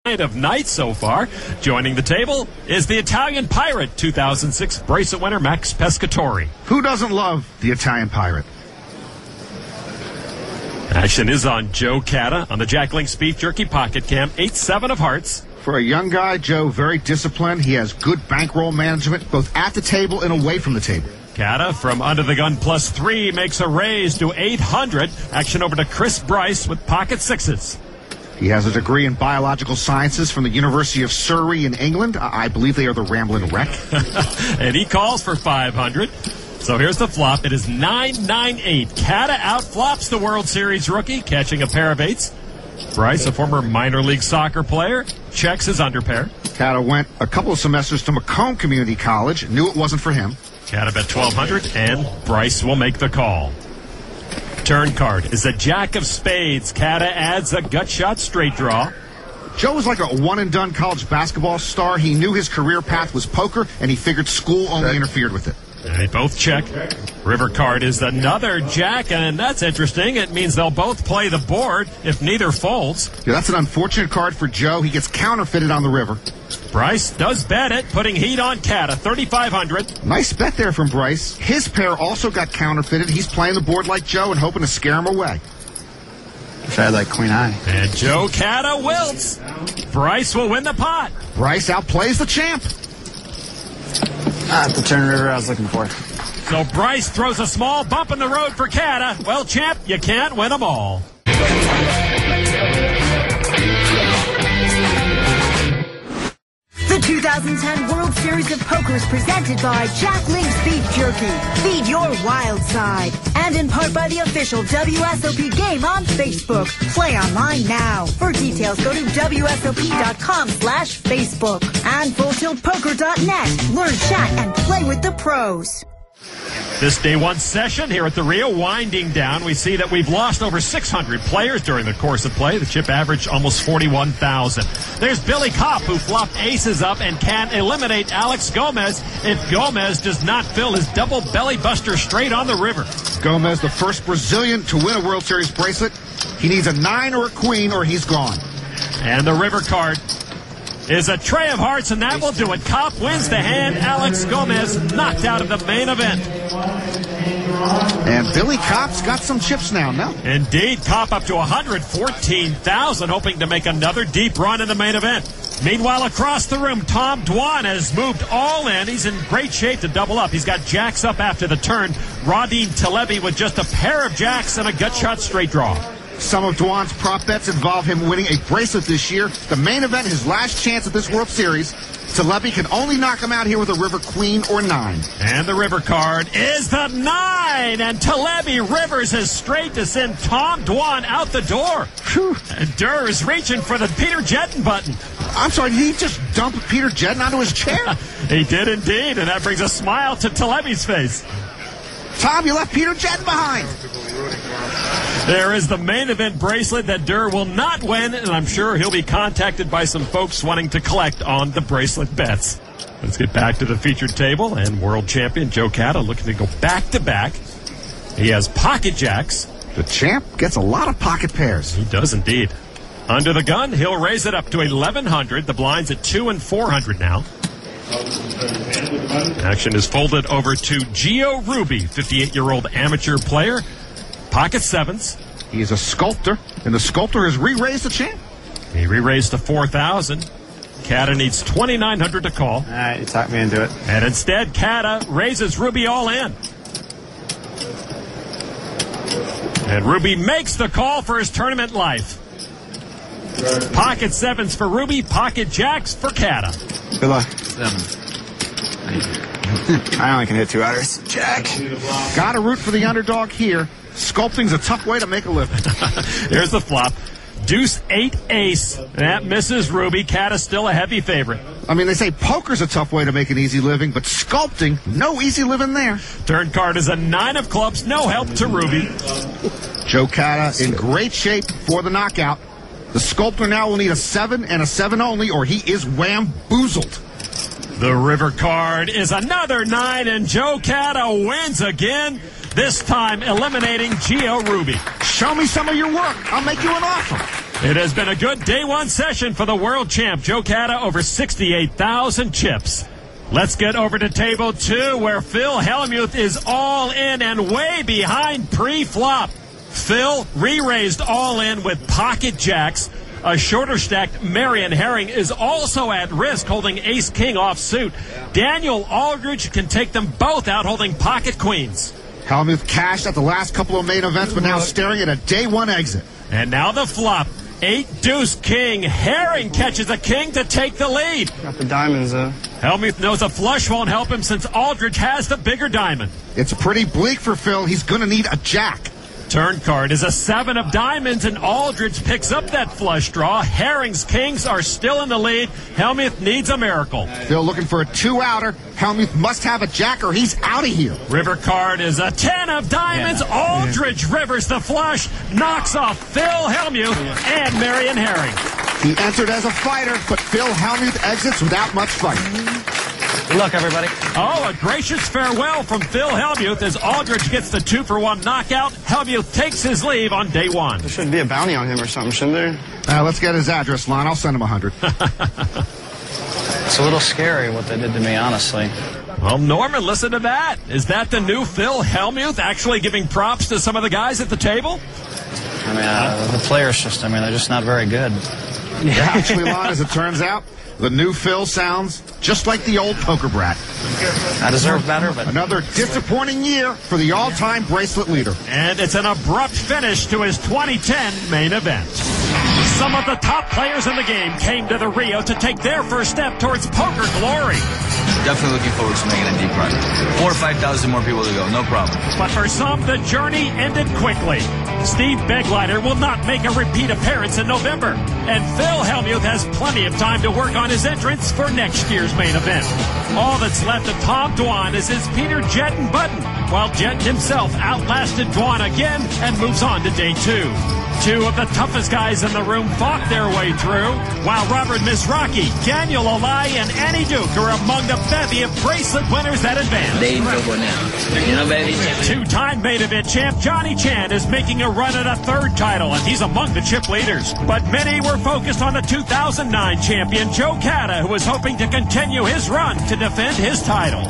of night so far. Joining the table is the Italian Pirate 2006 bracelet winner Max Pescatori. Who doesn't love the Italian Pirate? Action is on Joe Catta on the Jack Link's Beef Jerky Pocket Cam, 8-7 of hearts. For a young guy, Joe, very disciplined. He has good bankroll management, both at the table and away from the table. Catta from Under the Gun +3 makes a raise to 800. Action over to Chris Bryce with pocket sixes. He has a degree in biological sciences from the University of Surrey in England. I believe they are the Ramblin' Wreck. And he calls for 500. So here's the flop. It is 9-9-8. Catta outflops the World Series rookie, catching a pair of eights. Bryce, a former minor league soccer player, checks his underpair. Catta went a couple of semesters to Macomb Community College. Knew it wasn't for him. Catta bet 1,200, and Bryce will make the call. Turn card is a jack of spades. Catta adds a gut shot straight draw. Joe was like a one-and-done college basketball star. He knew his career path was poker, and he figured school only interfered with it. They both check. River card is another jack, and that's interesting. It means they'll both play the board if neither folds. Yeah, that's an unfortunate card for Joe. He gets counterfeited on the river. Bryce does bet it, putting heat on Catta, 3,500. Nice bet there from Bryce. His pair also got counterfeited. He's playing the board like Joe and hoping to scare him away. If I had like Queen High. And Joe Catta wilts. Bryce will win the pot. Bryce outplays the champ. The turn river I was looking for. So Bryce throws a small bump in the road for Catta. Well, champ, you can't win them all. The 2010 World Series of Poker is presented by Jack Link's Beef Jerky. Feed your wild side. And in part by the official WSOP game on Facebook. Play online now. For details, go to WSOP.com/Facebook. And FullTiltPoker.net. Learn, chat, and play with the pros. This day one session here at the Rio winding down. We see that we've lost over 600 players during the course of play. The chip averaged almost 41,000. There's Billy Kopp, who flopped aces up and can eliminate Alex Gomez if Gomez does not fill his double belly buster straight on the river. Gomez, the first Brazilian to win a World Series bracelet. He needs a 9 or a queen or he's gone. And the river card is a tray of hearts, and that will do it. Kopp wins the hand. Alex Gomez knocked out of the main event. And Billy Kopp's got some chips now, no? Indeed, Kopp up to 114,000, hoping to make another deep run in the main event. Meanwhile, across the room, Tom Dwan has moved all in. He's in great shape to double up. He's got jacks up after the turn. Radin Talebi with just a pair of jacks and a gut shot straight draw. Some of Dwan's prop bets involve him winning a bracelet this year. The main event, his last chance at this World Series. Talebi can only knock him out here with a river queen or 9. And the river card is the 9. And Talebi rivers his straight to send Tom Dwan out the door. Whew. And Durr is reaching for the Peter Jetton button. I'm sorry, did he just dump Peter Jetton onto his chair? He did indeed, and that brings a smile to Talebi's face. Tom, you left Peter Jetton behind. There is the main event bracelet that Durr will not win, and I'm sure he'll be contacted by some folks wanting to collect on the bracelet bets. Let's get back to the featured table, and world champion Joe Catta looking to go back-to-back. He has pocket jacks. The champ gets a lot of pocket pairs. He does indeed. Under the gun, he'll raise it up to 1,100. The blind's at 2 and 400 now. Action is folded over to Gio Ruby, 58-year-old amateur player. Pocket sevens. He is a sculptor, and the sculptor has re-raised the champ. He re-raised to 4,000. Catta needs 2,900 to call. All right, you talked me into it. And instead, Catta raises Ruby all in. And Ruby makes the call for his tournament life. Pocket sevens for Ruby, pocket jacks for Catta. Good luck. 7. I only can hit 2 outers. Jack. Gotta root for the underdog here. Sculpting's a tough way to make a living. Here's the flop. Deuce 8 ace. That misses Ruby. Catta's still a heavy favorite. I mean, they say poker's a tough way to make an easy living, but sculpting, no easy living there. Turn card is a 9 of clubs. No help to Ruby. Joe Catta in great shape for the knockout. The sculptor now will need a 7 and a 7 only, or he is whamboozled. The river card is another 9, and Joe Catta wins again. This time eliminating Gio Ruby. Show me some of your work. I'll make you an offer. It has been a good day one session for the world champ, Joe Cata, over 68,000 chips. Let's get over to table 2, where Phil Hellmuth is all in and way behind pre-flop. Phil re-raised all in with pocket jacks. A shorter stacked Marion Herring is also at risk, holding ace-king offsuit. Daniel Aldridge can take them both out, holding pocket queens. Hellmuth cashed at the last couple of main events, but now staring at a day one exit. And now the flop. 8 deuce king. Herring catches a king to take the lead. Got the diamonds, though. Hellmuth knows a flush won't help him since Aldridge has the bigger diamond. It's pretty bleak for Phil. He's going to need a jack. Turn card is a 7 of diamonds, and Aldridge picks up that flush draw. Herring's kings are still in the lead. Hellmuth needs a miracle. Phil looking for a 2-outer. Hellmuth must have a jack or he's out of here. River card is a 10 of diamonds. Aldridge rivers the flush, knocks off Phil Hellmuth and Marion Herring. He entered as a fighter, but Phil Hellmuth exits without much fight. Good luck, everybody. Oh, a gracious farewell from Phil Hellmuth as Aldridge gets the 2-for-1 knockout. Hellmuth takes his leave on day one. There should be a bounty on him or something, shouldn't there? Let's get his address line. I'll send him 100. It's a little scary what they did to me, honestly. Well, Norman, listen to that. Is that the new Phil Hellmuth actually giving props to some of the guys at the table? I mean, the players they're just not very good. Yeah, actually, Lon, as it turns out, the new Phil sounds just like the old poker brat. I deserve better, but... Another disappointing year for the all-time bracelet leader. And it's an abrupt finish to his 2010 main event. Some of the top players in the game came to the Rio to take their first step towards poker glory. Definitely looking forward to making a deep run. 4,000 or 5,000 more people to go, no problem. But for some, the journey ended quickly. Steve Begleiter will not make a repeat appearance in November, and Phil Hellmuth has plenty of time to work on his entrance for next year's main event. All that's left of Tom Dwan is his Peter Jetton Button, while Jetton himself outlasted Dwan again and moves on to day 2. 2 of the toughest guys in the room fought their way through, while Robert Mizrachi, Daniel Olai, and Annie Duke are among the bevy of bracelet winners that advance. They ain't trouble now. You know, baby? 2-time main event champ Johnny Chan is making a run at a 3rd title, and he's among the chip leaders. But many were focused on the 2009 champion Joe Cata, who was hoping to continue his run to defend his title.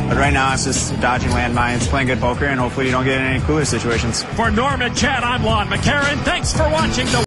But right now, it's just dodging landmines, playing good poker, and hopefully you don't get in any cooler situations. For Norm and Chad, I'm Lon McCarran. Thanks for watching the